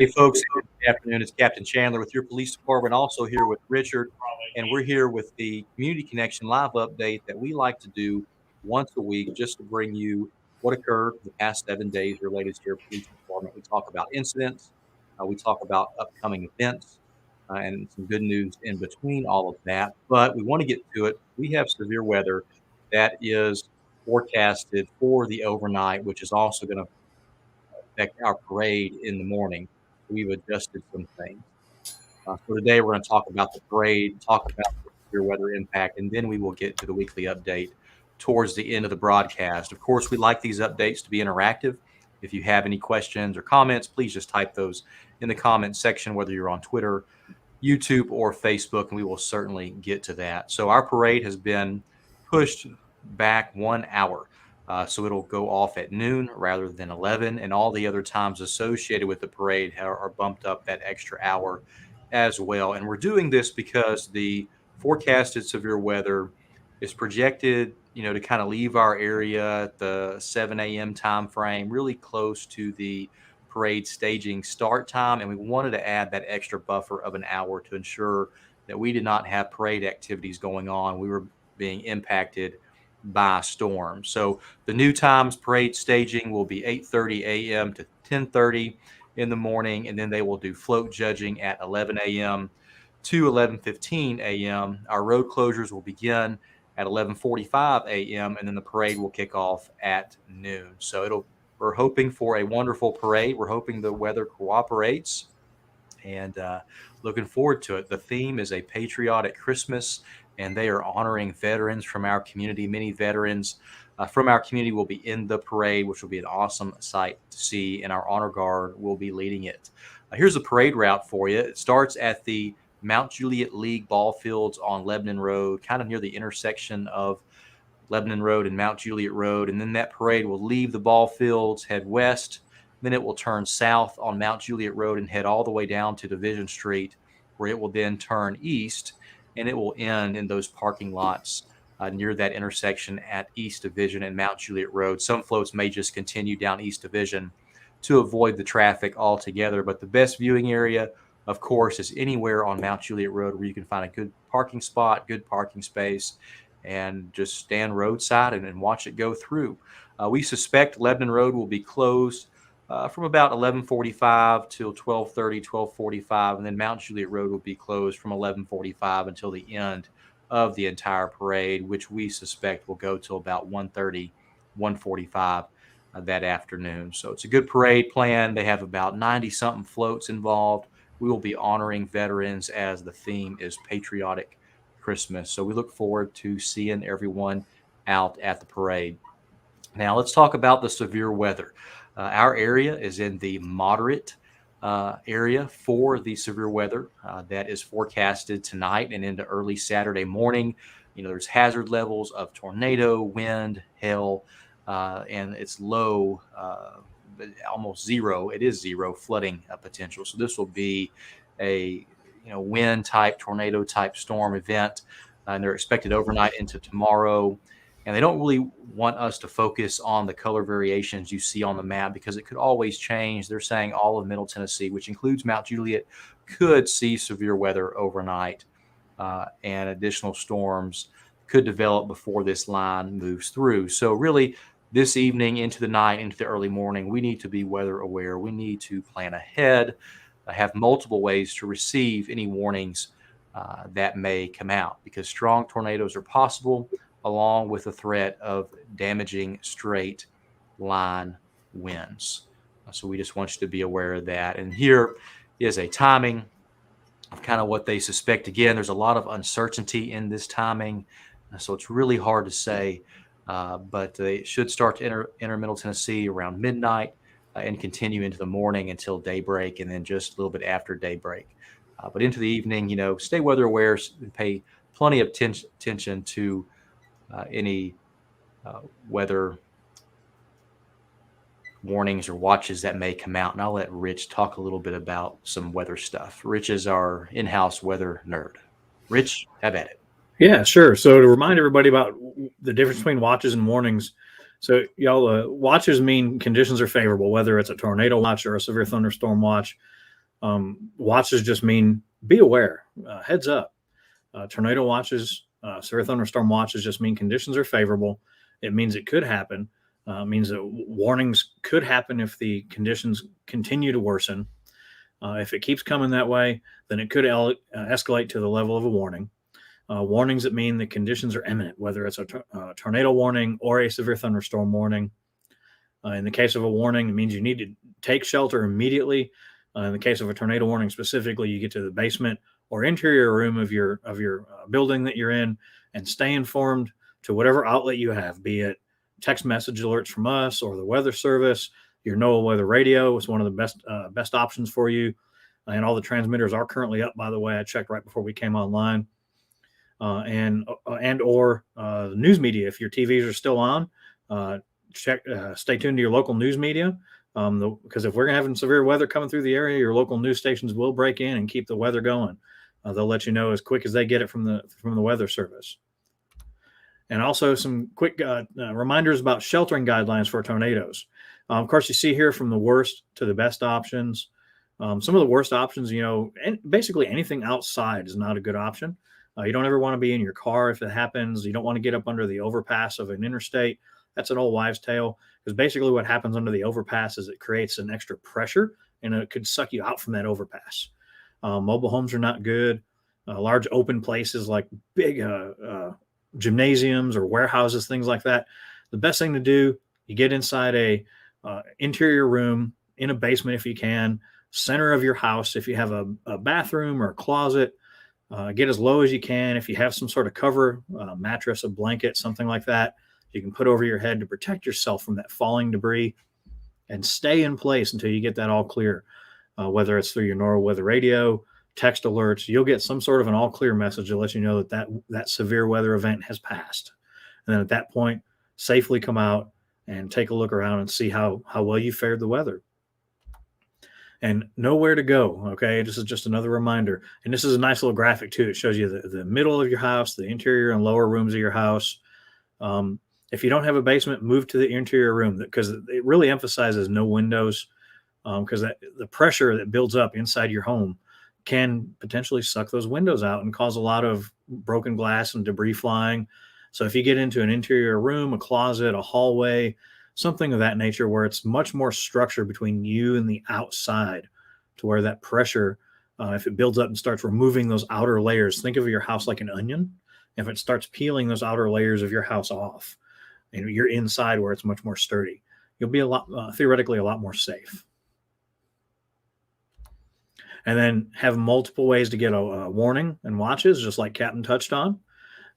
Hey, folks, good afternoon. It's Captain Chandler with your police department, also here with Richard, and we're here with the Community Connection live update that we like to do once a week just to bring you what occurred the past 7 days related to your police department. We talk about incidents, we talk about upcoming events, and some good news in between all of that. But we want to get to it. We have severe weather that is forecasted for the overnight, which is also going to affect our parade in the morning. We've adjusted some things. So today we're going to talk about the parade, talk about the severe weather impact, and then we will get to the weekly update towards the end of the broadcast. Of course, we like these updates to be interactive. If you have any questions or comments, please just type those in the comments section, whether you're on Twitter, YouTube, or Facebook, and we will certainly get to that. So our parade has been pushed back 1 hour. So it'll go off at noon rather than 11, and all the other times associated with the parade are bumped up that extra hour as well. And we're doing this because the forecasted severe weather is projected, to kind of leave our area at the 7 a.m. time frame, really close to the parade staging start time. And we wanted to add that extra buffer of an hour to ensure that we did not have parade activities going on. We were being impacted by storm. So the new times parade staging will be 8:30 a.m. to 10:30 in the morning, and then they will do float judging at 11 a.m. to 11:15 a.m. Our road closures will begin at 11:45 a.m. and then the parade will kick off at noon. So we're hoping for a wonderful parade. We're hoping the weather cooperates, and looking forward to it. The theme is a patriotic Christmas, and they are honoring veterans from our community. Many veterans from our community will be in the parade, which will be an awesome sight to see, and our honor guard will be leading it. Here's a parade route for you. It starts at the Mount Juliet League ball fields on Lebanon Road, kind of near the intersection of Lebanon Road and Mount Juliet Road, and then that parade will leave the ball fields, head west. Then it will turn south on Mount Juliet Road and head all the way down to Division Street, where it will then turn east, and it will end in those parking lots near that intersection at East Division and Mount Juliet Road. Some floats may just continue down East Division to avoid the traffic altogether, but the best viewing area, of course, is anywhere on Mount Juliet Road where you can find a good parking spot, good parking space, and just stand roadside and watch it go through. We suspect Lebanon Road will be closed from about 11:45 till 12:30, 12:45, and then Mount Juliet Road will be closed from 11:45 until the end of the entire parade, which we suspect will go till about 1:30, 1:45 that afternoon. So it's a good parade plan. They have about 90-something floats involved. We will be honoring veterans as the theme is patriotic Christmas. So we look forward to seeing everyone out at the parade. Now let's talk about the severe weather. Our area is in the moderate area for the severe weather that is forecasted tonight and into early Saturday morning. There's hazard levels of tornado, wind, hail, and it's low, almost zero. It is zero flooding potential. So this will be a wind type, tornado type storm event, and they're expected overnight into tomorrow. And they don't really want us to focus on the color variations you see on the map because it could always change. They're saying all of Middle Tennessee, which includes Mount Juliet, could see severe weather overnight, and additional storms could develop before this line moves through. So really, this evening into the night, into the early morning, we need to be weather aware. We need to plan ahead, have multiple ways to receive any warnings that may come out because strong tornadoes are possible, along with the threat of damaging straight line winds. So we just want you to be aware of that. And here is a timing of kind of what they suspect. Again, there's a lot of uncertainty in this timing, so it's really hard to say, but they should start to enter Middle Tennessee around midnight and continue into the morning until daybreak, and then just a little bit after daybreak. But into the evening, stay weather aware and pay plenty of attention to any weather warnings or watches that may come out. And I'll let Rich talk a little bit about some weather stuff. Rich is our in-house weather nerd. Rich, have at it. Yeah, sure. So to remind everybody about the difference between watches and warnings. So y'all, watches mean conditions are favorable, whether it's a tornado watch or a severe thunderstorm watch. Watches just mean be aware, heads up. Tornado watches, severe thunderstorm watches just mean conditions are favorable. It means it could happen. It means that warnings could happen if the conditions continue to worsen. If it keeps coming that way, then it could escalate to the level of a warning. Warnings that mean the conditions are imminent, whether it's a tornado warning or a severe thunderstorm warning. In the case of a warning, it means you need to take shelter immediately. In the case of a tornado warning specifically, you get to the basement or interior room of your building that you're in and stay informed to whatever outlet you have, be it text message alerts from us or the weather service. Your NOAA weather radio is one of the best options for you. And all the transmitters are currently up, by the way. I checked right before we came online. Or news media. If your TVs are still on, stay tuned to your local news media. Because if we're having severe weather coming through the area, your local news stations will break in and keep the weather going. They'll let you know as quick as they get it from the weather service. And also some quick reminders about sheltering guidelines for tornadoes. Of course, you see here from the worst to the best options. Some of the worst options, and basically anything outside is not a good option. You don't ever want to be in your car if it happens. You don't want to get up under the overpass of an interstate. That's an old wives' tale, because basically what happens under the overpass is it creates an extra pressure and it could suck you out from that overpass. Mobile homes are not good. Large open places like big gymnasiums or warehouses, things like that. The best thing to do, you get inside a interior room in a basement if you can, center of your house. If you have a bathroom or a closet, get as low as you can. If you have some sort of cover, mattress, a blanket, something like that, you can put over your head to protect yourself from that falling debris, and stay in place until you get that all clear. Whether it's through your NOAA weather radio, text alerts, you'll get some sort of an all clear message to let you know that severe weather event has passed. And then at that point, safely come out and take a look around and see how well you fared the weather. And know where to go. Okay, this is just another reminder. And this is a nice little graphic too. It shows you the middle of your house, the interior and lower rooms of your house. If you don't have a basement, move to the interior room, because it really emphasizes no windows, because the pressure that builds up inside your home can potentially suck those windows out and cause a lot of broken glass and debris flying. So if you get into an interior room, a closet, a hallway, something of that nature where it's much more structure between you and the outside, to where that pressure, if it builds up and starts removing those outer layers, think of your house like an onion. If it starts peeling those outer layers of your house off, and you're inside where it's much more sturdy, you'll be theoretically a lot more safe. And then have multiple ways to get a warning and watches, just like Captain touched on.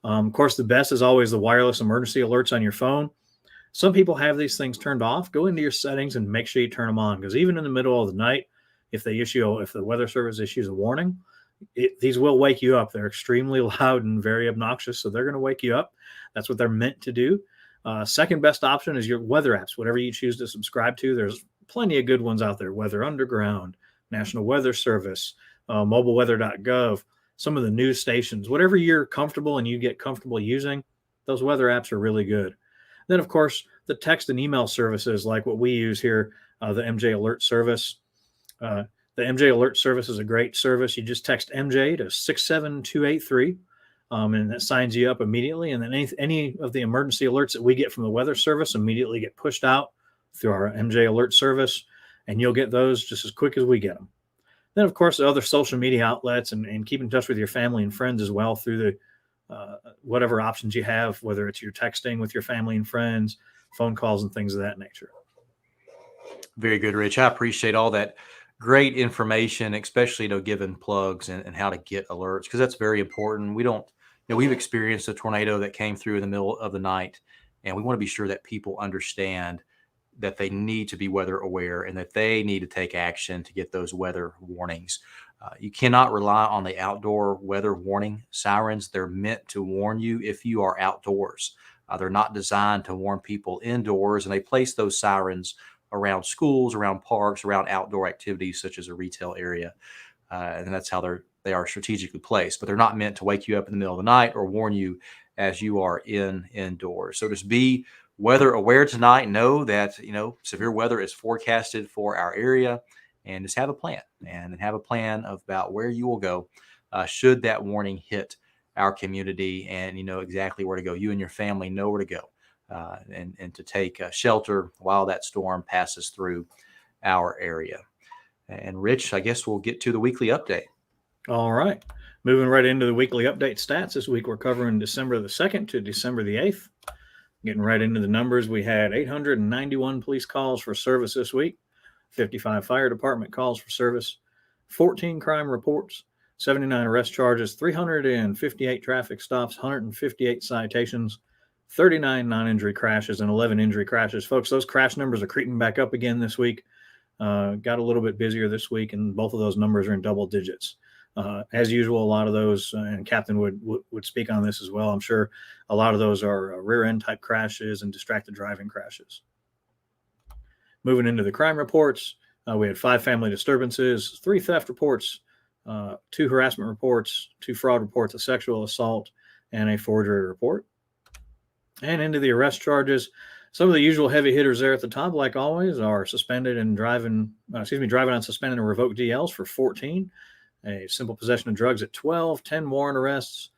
Of course, the best is always the wireless emergency alerts on your phone. Some people have these things turned off. Go into your settings and make sure you turn them on, because even in the middle of the night, if the weather service issues a warning, these will wake you up. They're extremely loud and very obnoxious, so they're going to wake you up. That's what they're meant to do. Second best option is your weather apps, whatever you choose to subscribe to. There's plenty of good ones out there: Weather Underground, National Weather Service, mobileweather.gov, some of the news stations, whatever you're comfortable and you get comfortable using, those weather apps are really good. Then, of course, the text and email services like what we use here, the MJ Alert service. The MJ Alert service is a great service. You just text MJ to 67283, and that signs you up immediately. And then any of the emergency alerts that we get from the weather service immediately get pushed out through our MJ Alert service, and you'll get those just as quick as we get them. Then, of course, the other social media outlets, and keep in touch with your family and friends as well through the whatever options you have, whether it's your texting with your family and friends, phone calls, and things of that nature. Very good, Rich. I appreciate all that great information, especially giving plugs and how to get alerts, because that's very important. We've experienced a tornado that came through in the middle of the night, and we want to be sure that people understand that they need to be weather aware and that they need to take action to get those weather warnings. You cannot rely on the outdoor weather warning sirens. They're meant to warn you if you are outdoors. They're not designed to warn people indoors, and they place those sirens around schools, around parks, around outdoor activities such as a retail area. And that's how they are strategically placed. But they're not meant to wake you up in the middle of the night or warn you as you are indoors. So just be weather aware tonight. Know that severe weather is forecasted for our area, and just have a plan and have a plan about where you will go should that warning hit our community, and you know exactly where to go. You and your family know where to go and to take shelter while that storm passes through our area. And Rich, I guess we'll get to the weekly update. All right. Moving right into the weekly update stats. This week we're covering December the 2nd to December the 8th. Getting right into the numbers, we had 891 police calls for service this week, 55 fire department calls for service, 14 crime reports, 79 arrest charges, 358 traffic stops, 158 citations, 39 non-injury crashes, and 11 injury crashes. Folks, those crash numbers are creeping back up again this week. Got a little bit busier this week, and both of those numbers are in double digits. As usual, a lot of those, and Captain would speak on this as well, I'm sure, a lot of those are rear end type crashes and distracted driving crashes. Moving into the crime reports, we had 5 family disturbances, 3 theft reports, 2 harassment reports, 2 fraud reports, a sexual assault, and a forgery report. And into the arrest charges, some of the usual heavy hitters there at the top, like always, are suspended and driving on suspended and revoked DLs for 14, a simple possession of drugs at 12, 10 warrant arrests,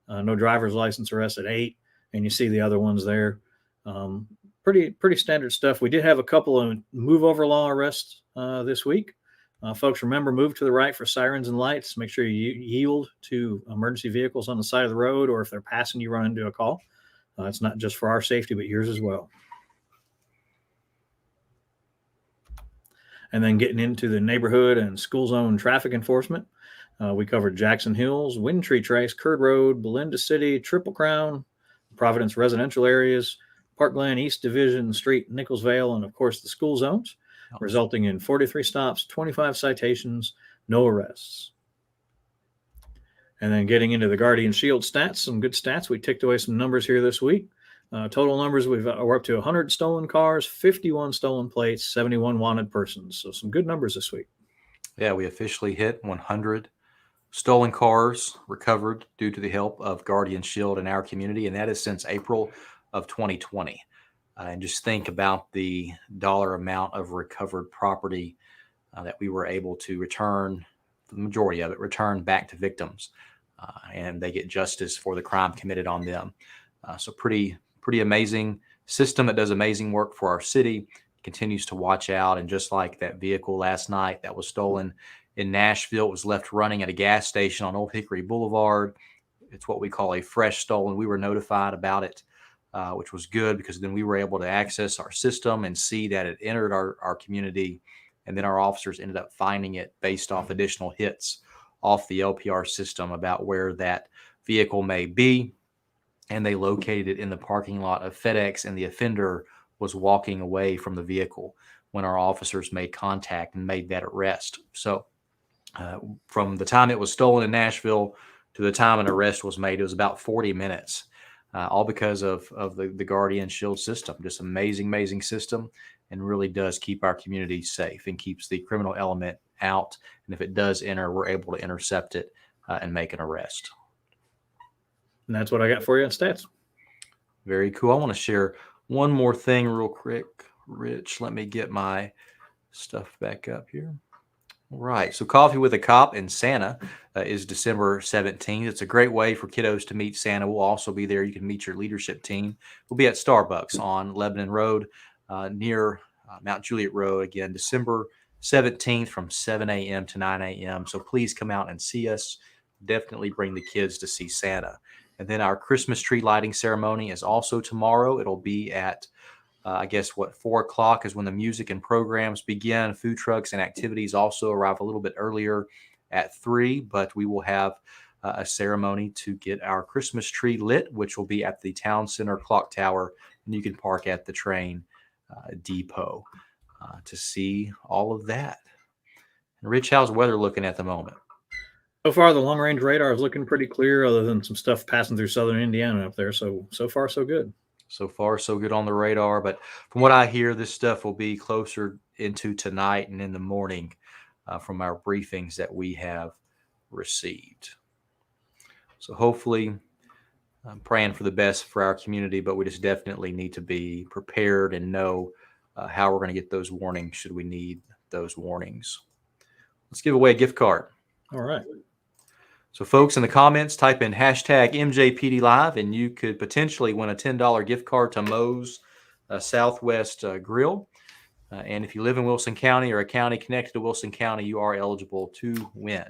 no driver's license arrests at 8, and you see the other ones there. Pretty standard stuff. We did have a couple of move over law arrests this week. Folks, remember, move to the right for sirens and lights. Make sure you yield to emergency vehicles on the side of the road, or if they're passing you, run into a call. It's not just for our safety, but yours as well. And then getting into the neighborhood and school zone traffic enforcement, we covered Jackson Hills, Windtree Trace, Curd Road, Belinda City, Triple Crown, Providence residential areas, Park Glen, East Division Street, Nicholsville, and of course the school zones, resulting in 43 stops, 25 citations, no arrests. And then getting into the Guardian Shield stats, some good stats. We ticked away some numbers here this week. Total numbers, we're up to 100 stolen cars, 51 stolen plates, 71 wanted persons. So some good numbers this week. Yeah, we officially hit 100 stolen cars recovered due to the help of Guardian Shield in our community, and that is since April of 2020. And just think about the dollar amount of recovered property that we were able to return, the majority of it, return back to victims, and they get justice for the crime committed on them. So pretty amazing system that does amazing work for our city, continues to watch out. And just like that vehicle last night that was stolen in Nashville, it was left running at a gas station on Old Hickory Boulevard. It's what we call a fresh stolen. We were notified about it, which was good, because then we were able to access our system and see that it entered our community. And then our officers ended up finding it based off additional hits off the LPR system about where that vehicle may be. And they located it in the parking lot of FedEx, and the offender was walking away from the vehicle when our officers made contact and made that arrest. So from the time it was stolen in Nashville to the time an arrest was made, it was about 40 minutes, all because of the Guardian Shield system. Just amazing system, and really does keep our community safe and keeps the criminal element out. And if it does enter, we're able to intercept it and make an arrest. And that's what I got for you on stats. Very cool. I want to share one more thing real quick, Rich. Let me get my stuff back up here. All right. So Coffee with a Cop and Santa is December 17th. It's a great way for kiddos to meet Santa. We'll also be there. You can meet your leadership team. We'll be at Starbucks on Lebanon Road near Mount Juliet Road. Again, December 17th from 7 a.m. to 9 a.m. So please come out and see us. Definitely bring the kids to see Santa. And then our Christmas tree lighting ceremony is also tomorrow. It'll be at, 4 o'clock is when the music and programs begin. Food trucks and activities also arrive a little bit earlier at 3, but we will have a ceremony to get our Christmas tree lit, which will be at the Town Center Clock Tower. And you can park at the train depot to see all of that. And Rich, how's weather looking at the moment? So far, the long-range radar is looking pretty clear, other than some stuff passing through southern Indiana up there. So far, so good. So far, so good on the radar. But from what I hear, this stuff will be closer into tonight and in the morning from our briefings that we have received. So hopefully, I'm praying for the best for our community, but we just definitely need to be prepared and know how we're going to get those warnings should we need those warnings. Let's give away a gift card. All right. So, folks, in the comments, type in hashtag MJPD Live, and you could potentially win a $10 gift card to Moe's Southwest Grill. And if you live in Wilson County or a county connected to Wilson County, you are eligible to win.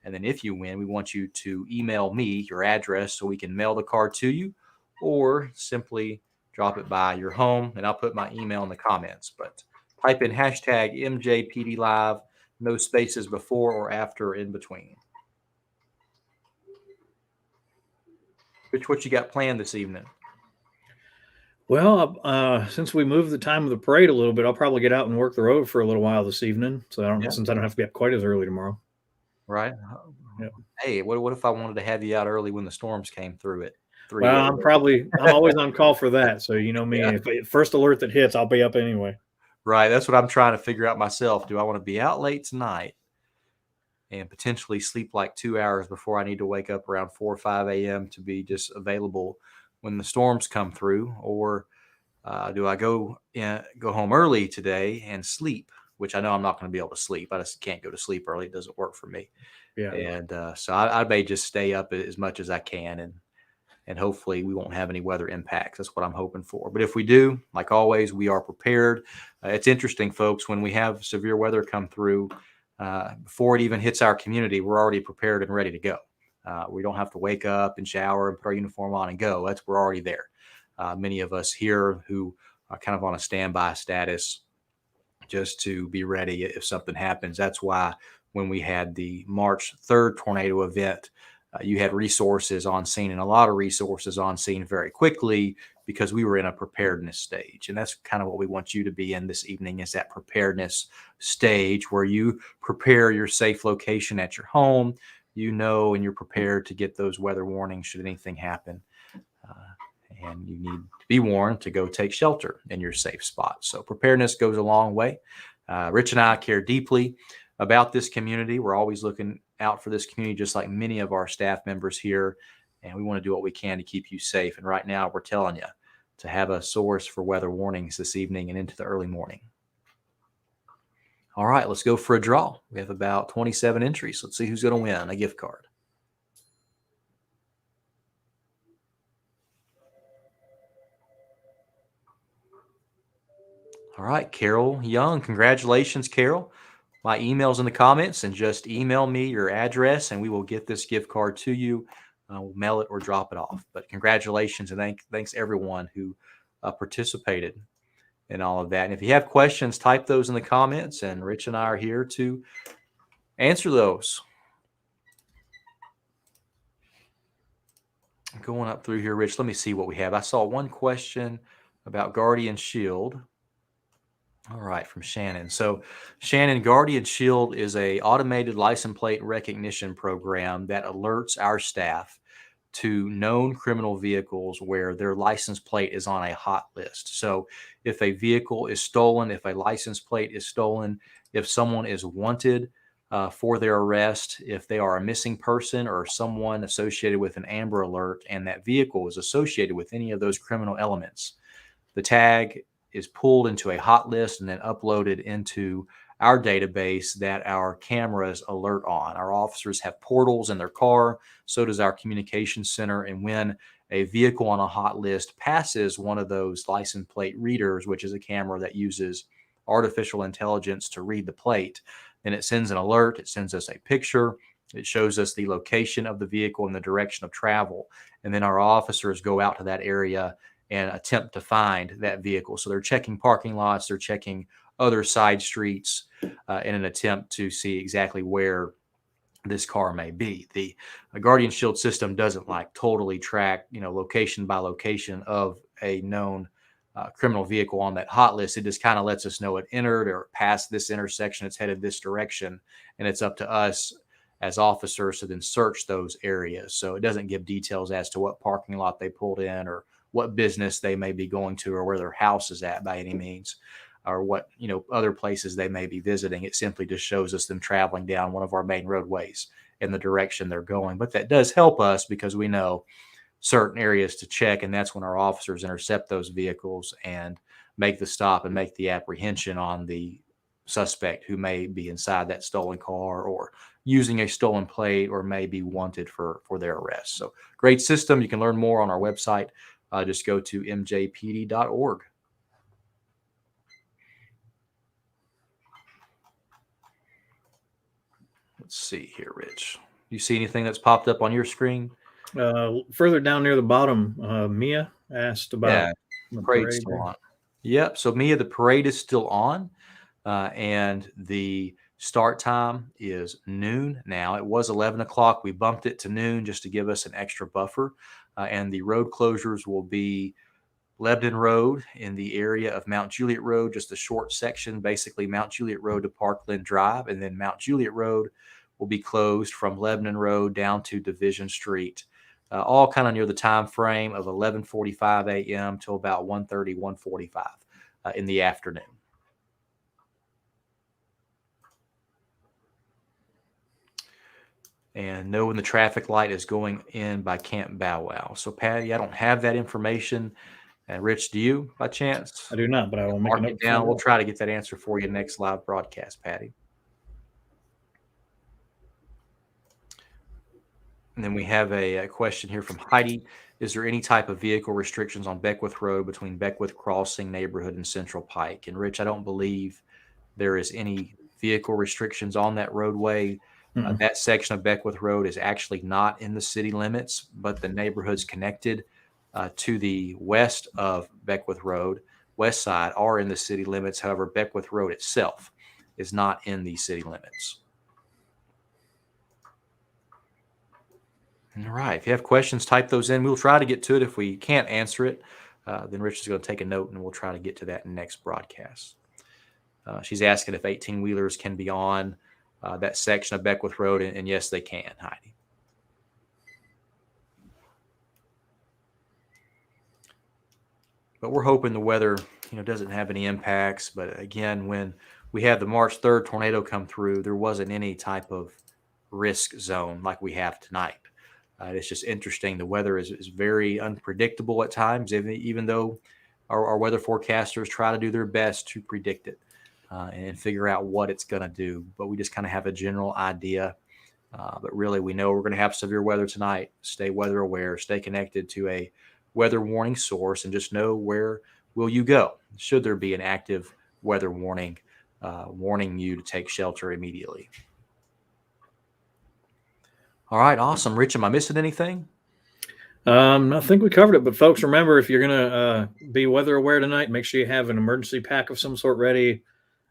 And then if you win, we want you to email me your address so we can mail the card to you, or simply drop it by your home, and I'll put my email in the comments. But type in hashtag MJPD Live, no spaces before or after or in between. Rich, what you got planned this evening? Well, since we moved the time of the parade a little bit, I'll probably get out and work the road for a little while this evening. So since I don't have to be up quite as early tomorrow. Right. Yep. Hey, what if I wanted to have you out early when the storms came through at 3? Well, I'm always on call for that. So you know me, if first alert that hits, I'll be up anyway. Right. That's what I'm trying to figure out myself. Do I want to be out late tonight and potentially sleep like 2 hours before I need to wake up around 4 or 5 a.m. to be just available when the storms come through? Or do I go home early today and sleep, which I know I'm not going to be able to sleep. I just can't go to sleep early. It doesn't work for me. Yeah. And so I may just stay up as much as I can, and hopefully we won't have any weather impacts. That's what I'm hoping for. But if we do, like always, we are prepared. It's interesting, folks, when we have severe weather come through, before it even hits our community, we're already prepared and ready to go. We don't have to wake up and shower and put our uniform on and go. We're already there. Many of us here who are kind of on a standby status just to be ready if something happens. That's why when we had the March 3rd tornado event, you had resources on scene, and a lot of resources on scene very quickly, because we were in a preparedness stage. And that's kind of what we want you to be in this evening, is that preparedness stage where you prepare your safe location at your home, and you're prepared to get those weather warnings should anything happen. And you need to be warned to go take shelter in your safe spot. So preparedness goes a long way. Rich and I care deeply about this community. We're always looking out for this community, just like many of our staff members here. And we want to do what we can to keep you safe. And right now, we're telling you to have a source for weather warnings this evening and into the early morning. All right, let's go for a draw. We have about 27 entries. Let's see who's going to win a gift card. All right, Carol Young. Congratulations, Carol. My email's in the comments, and just email me your address and we will get this gift card to you. We'll mail it or drop it off. But congratulations, and thanks everyone who participated in all of that. And if you have questions, type those in the comments, and Rich and I are here to answer those. Going up through here, Rich, let me see what we have. I saw one question about Guardian Shield. All right, from Shannon. So Shannon, Guardian Shield is a automated license plate recognition program that alerts our staff to known criminal vehicles where their license plate is on a hot list. So if a vehicle is stolen, if a license plate is stolen, if someone is wanted for their arrest, if they are a missing person or someone associated with an Amber Alert, and that vehicle is associated with any of those criminal elements, the tag is pulled into a hot list and then uploaded into our database that our cameras alert on. Our officers have portals in their car, so does our communications center. And when a vehicle on a hot list passes one of those license plate readers, which is a camera that uses artificial intelligence to read the plate, then it sends an alert. It sends us a picture. It shows us the location of the vehicle and the direction of travel. And then our officers go out to that area and attempt to find that vehicle. So they're checking parking lots, they're checking other side streets in an attempt to see exactly where this car may be. The Guardian Shield system doesn't totally track, location by location of a known criminal vehicle on that hot list. It just kind of lets us know it entered or passed this intersection, it's headed this direction, and it's up to us as officers to then search those areas. So it doesn't give details as to what parking lot they pulled in or what business they may be going to or where their house is at by any means, or what, other places they may be visiting. It simply just shows us them traveling down one of our main roadways in the direction they're going. But that does help us because we know certain areas to check, and that's when our officers intercept those vehicles and make the stop and make the apprehension on the suspect who may be inside that stolen car or using a stolen plate or may be wanted for their arrest. So great system. You can learn more on our website. Just go to mjpd.org. Let's see here, Rich. You see anything that's popped up on your screen? Further down near the bottom, Mia asked about the parade's parade. still on. Yep. So Mia, the parade is still on, and the start time is noon now. It was 11 o'clock. We bumped it to noon just to give us an extra buffer, and the road closures will be Lebanon Road in the area of Mount Juliet Road, just a short section, basically Mount Juliet Road to Parkland Drive, and then Mount Juliet Road will be closed from Lebanon Road down to Division Street, all kind of near the time frame of 11:45 a.m. till about 1:30, 1:45 in the afternoon. And know when the traffic light is going in by Camp Bow Wow. So, Patty, I don't have that information. And Rich, do you by chance? I do not, but I will make Mark a note it down. We'll try to get that answer for you next live broadcast, Patty. And then we have a question here from Heidi. Is there any type of vehicle restrictions on Beckwith Road between Beckwith Crossing neighborhood and Central Pike? And Rich, I don't believe there is any vehicle restrictions on that roadway. That section of Beckwith Road is actually not in the city limits, but the neighborhoods connected to the west of Beckwith Road, west side, are in the city limits. However, Beckwith Road itself is not in the city limits. All right. If you have questions, type those in. We'll try to get to it. If we can't answer it, then Rich is going to take a note, and we'll try to get to that in next broadcast. She's asking if 18-wheelers can be on that section of Beckwith Road, and yes, they can, Heidi. But we're hoping the weather, doesn't have any impacts. But again, when we had the March 3rd tornado come through, there wasn't any type of risk zone like we have tonight. It's just interesting. The weather is very unpredictable at times, even though our weather forecasters try to do their best to predict it and figure out what it's going to do. But we just kind of have a general idea. But really, we know we're going to have severe weather tonight. Stay weather aware. Stay connected to a weather warning source, and just know where will you go should there be an active weather warning warning you to take shelter immediately. All right, awesome. Rich, am I missing anything? I think we covered it, but folks, remember, if you're going to be weather aware tonight, make sure you have an emergency pack of some sort ready.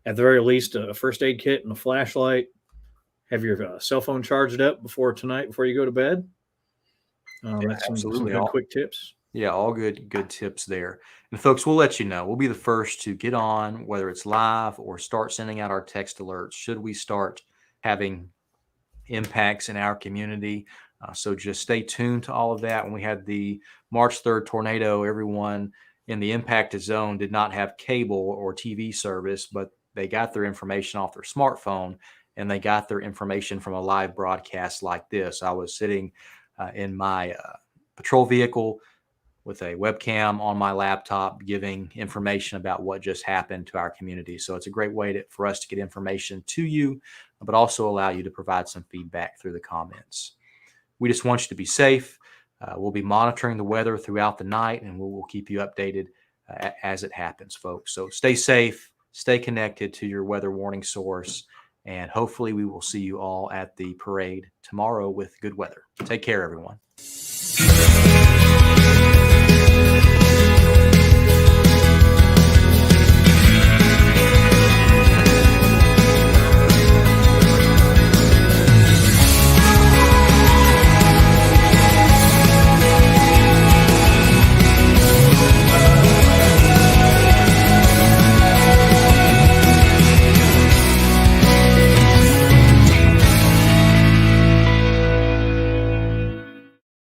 At the very least, a first aid kit and a flashlight. Have your cell phone charged up before you go to bed. That's some good quick tips. Yeah, all good tips there. And folks, we'll let you know. We'll be the first to get on, whether it's live or start sending out our text alerts should we start having impacts in our community. So just stay tuned to all of that. When we had the March 3rd tornado, everyone in the impacted zone did not have cable or TV service, but they got their information off their smartphone, and they got their information from a live broadcast like this. I was sitting in my patrol vehicle with a webcam on my laptop giving information about what just happened to our community. So it's a great way for us to get information to you, but also allow you to provide some feedback through the comments. We just want you to be safe. We'll be monitoring the weather throughout the night, and we'll keep you updated as it happens, folks. So stay safe, stay connected to your weather warning source, and hopefully we will see you all at the parade tomorrow with good weather. Take care, everyone.